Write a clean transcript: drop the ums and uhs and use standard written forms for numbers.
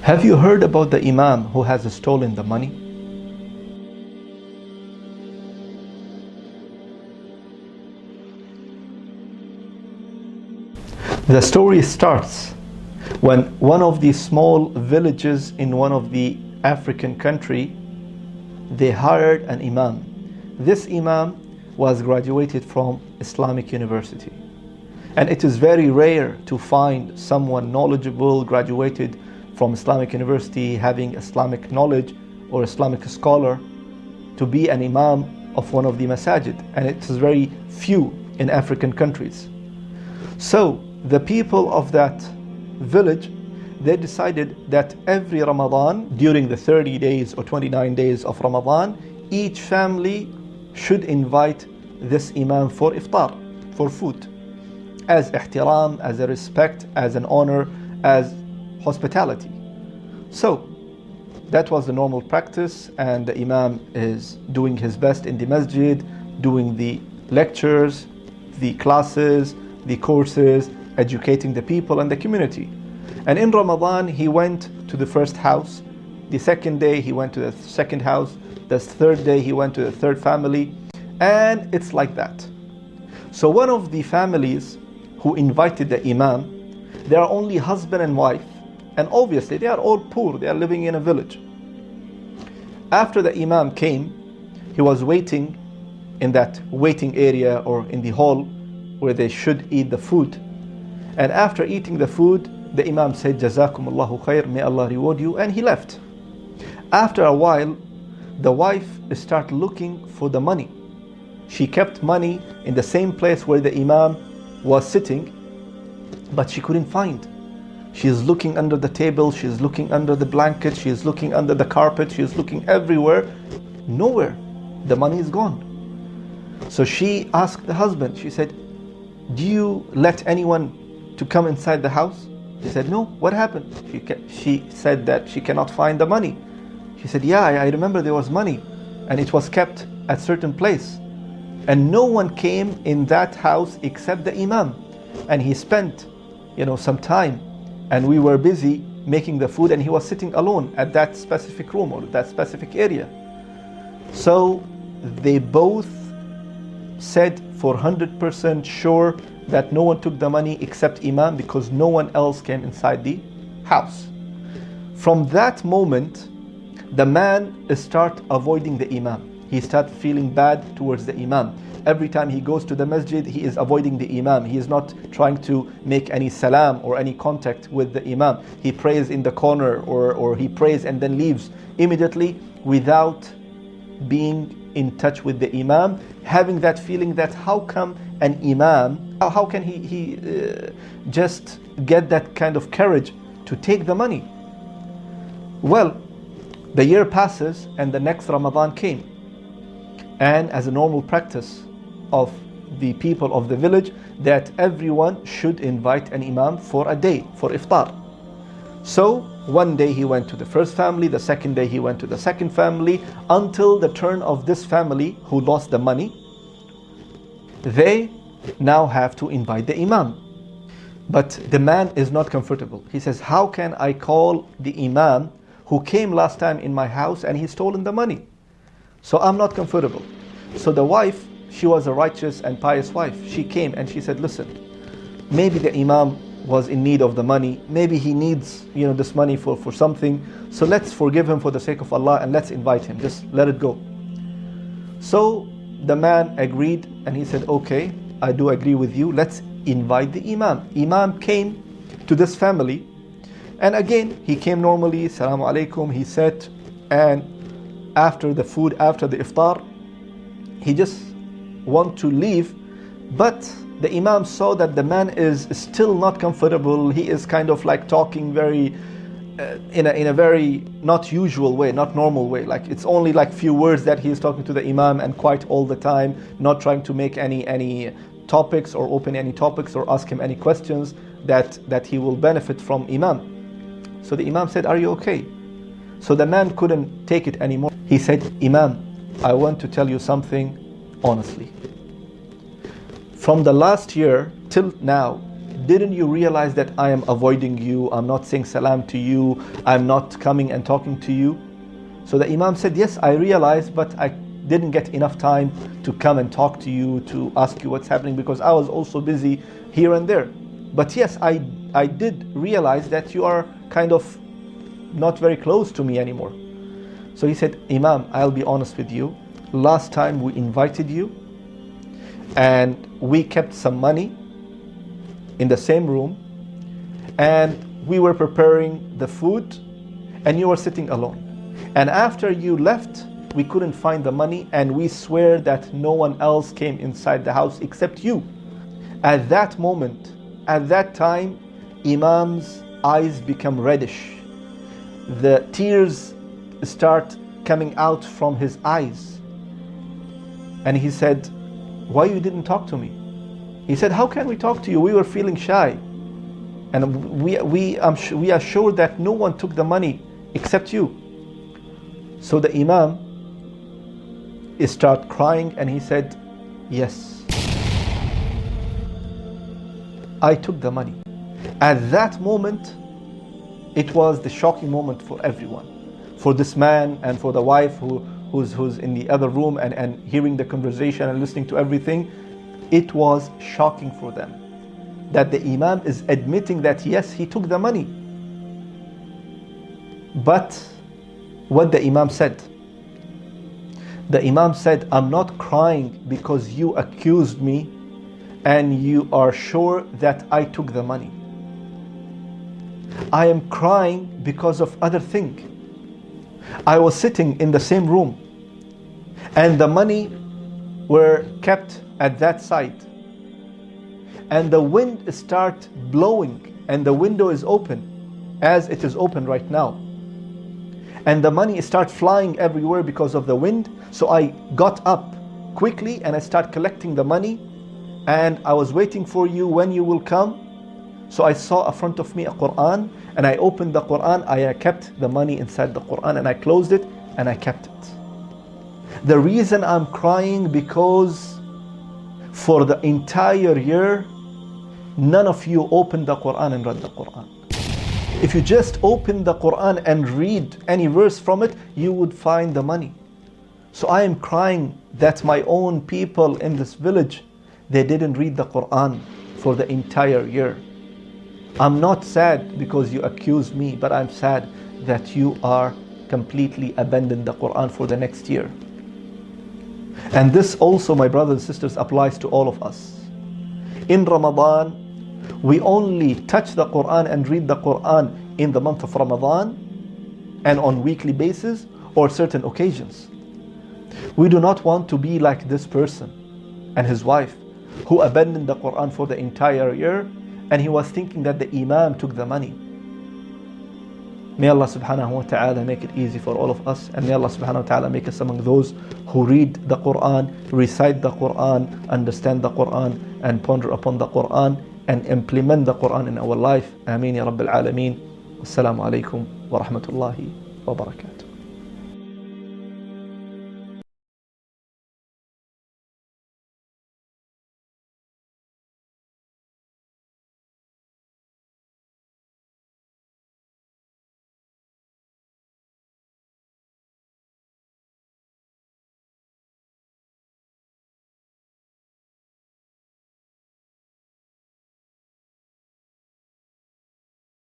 Have you heard about the Imam who has stolen the money? The story starts when one of the small villages in one of the African country, they hired an Imam. This Imam was graduated from Islamic University. And it is very rare to find someone knowledgeable, graduated from Islamic University, having Islamic knowledge or Islamic scholar, to be an Imam of one of the masajid. And it is very few in African countries. So the people of that village, they decided that every Ramadan, during the 30 days or 29 days of Ramadan, each family should invite this Imam for iftar, for food, as ihtiram, as a respect, as an honor, as hospitality. So that was the normal practice, and the Imam is doing his best in the masjid, doing the lectures, the classes, the courses, educating the people and the community. And in Ramadan, he went to the first house. The second day, he went to the second house. The third day, he went to the third family. And it's like that. So one of the families who invited the Imam, they are only husband and wife. And obviously, they are all poor. They are living in a village. After the Imam came, he was waiting in that waiting area or in the hall where they should eat the food. And after eating the food, the Imam said, Jazakumullahu khair, may Allah reward you, and he left. After a while, the wife started looking for the money. She kept money in the same place where the Imam was sitting, but she couldn't find. She is looking under the table, she is looking under the blanket, she is looking under the carpet, she is looking everywhere. Nowhere. The money is gone. So she asked the husband, she said, do you let anyone to come inside the house? He said, no. What happened? She said that she cannot find the money. She said, yeah, I remember there was money and it was kept at certain place. And no one came in that house except the Imam. And he spent, some time, and we were busy making the food, and he was sitting alone at that specific room or that specific area. So they both said for 100% sure that no one took the money except Imam, because no one else came inside the house. From that moment, the man started avoiding the Imam. He started feeling bad towards the Imam. Every time he goes to the masjid, he is avoiding the Imam. He is not trying to make any salam or any contact with the Imam. He prays in the corner, or he prays and then leaves immediately without being in touch with the Imam, having that feeling that how come an Imam, how can he just get that kind of courage to take the money? Well, the year passes and the next Ramadan came. And as a normal practice of the people of the village, that everyone should invite an Imam for a day, for iftar. So one day he went to the first family, the second day he went to the second family, until the turn of this family who lost the money. They now have to invite the Imam. But the man is not comfortable. He says, how can I call the Imam who came last time in my house and he's stolen the money? So I'm not comfortable. So the wife, she was a righteous and pious wife. She came and she said, listen, maybe the Imam was in need of the money. Maybe he needs, this money for something. So let's forgive him for the sake of Allah and let's invite him. Just let it go. So the man agreed and he said, okay, I do agree with you. Let's invite the Imam. Imam came to this family, and again, he came normally, Assalamu alaikum, he sat, and after the food, after the iftar, he just want to leave, but the Imam saw that the man is still not comfortable. He is kind of like talking very in a very not usual way, not normal way. Like it's only like few words that he is talking to the Imam, and quite all the time, not trying to make any topics or open any topics or ask him any questions that he will benefit from Imam. So the Imam said, are you okay? So the man couldn't take it anymore. He said, Imam, I want to tell you something honestly. From the last year till now, didn't you realize that I am avoiding you? I'm not saying salam to you. I'm not coming and talking to you. So the Imam said, yes, I realized, but I didn't get enough time to come and talk to you, to ask you what's happening, because I was also busy here and there. But yes, I did realize that you are kind of not very close to me anymore. So he said, Imam, I'll be honest with you. Last time we invited you and we kept some money in the same room and we were preparing the food and you were sitting alone. And after you left, we couldn't find the money and we swear that no one else came inside the house except you. At that moment, at that time, Imam's eyes become reddish. The tears start coming out from his eyes. And he said, why you didn't talk to me? He said, how can we talk to you? We were feeling shy. And we are sure that no one took the money except you. So the Imam started crying and he said, yes, I took the money. At that moment, it was the shocking moment for everyone. For this man and for the wife who's in the other room and hearing the conversation and listening to everything, it was shocking for them. That the Imam is admitting that yes, he took the money. But what the Imam said? The Imam said, I'm not crying because you accused me and you are sure that I took the money. I am crying because of other thing. I was sitting in the same room and the money were kept at that side. And the wind start blowing and the window is open as it is open right now. And the money start flying everywhere because of the wind. So I got up quickly and I start collecting the money and I was waiting for you when you will come. So I saw in front of me a Quran and I opened the Quran. I kept the money inside the Quran and I closed it and I kept it. The reason I'm crying because for the entire year, none of you opened the Quran and read the Quran. If you just open the Quran and read any verse from it, you would find the money. So I am crying that my own people in this village, they didn't read the Quran for the entire year. I'm not sad because you accused me, but I'm sad that you are completely abandoned the Quran for the next year. And this also, my brothers and sisters, applies to all of us. In Ramadan, we only touch the Quran and read the Quran in the month of Ramadan and on weekly basis or certain occasions. We do not want to be like this person and his wife who abandoned the Quran for the entire year and he was thinking that the Imam took the money. May Allah subhanahu wa ta'ala make it easy for all of us, and may Allah subhanahu wa ta'ala make us among those who read the Quran, recite the Quran, understand the Quran, and ponder upon the Quran and implement the Quran in our life. Ameen ya Rabbil Alameen. Wassalamu alaikum wa rahmatullahi wa barakatuh.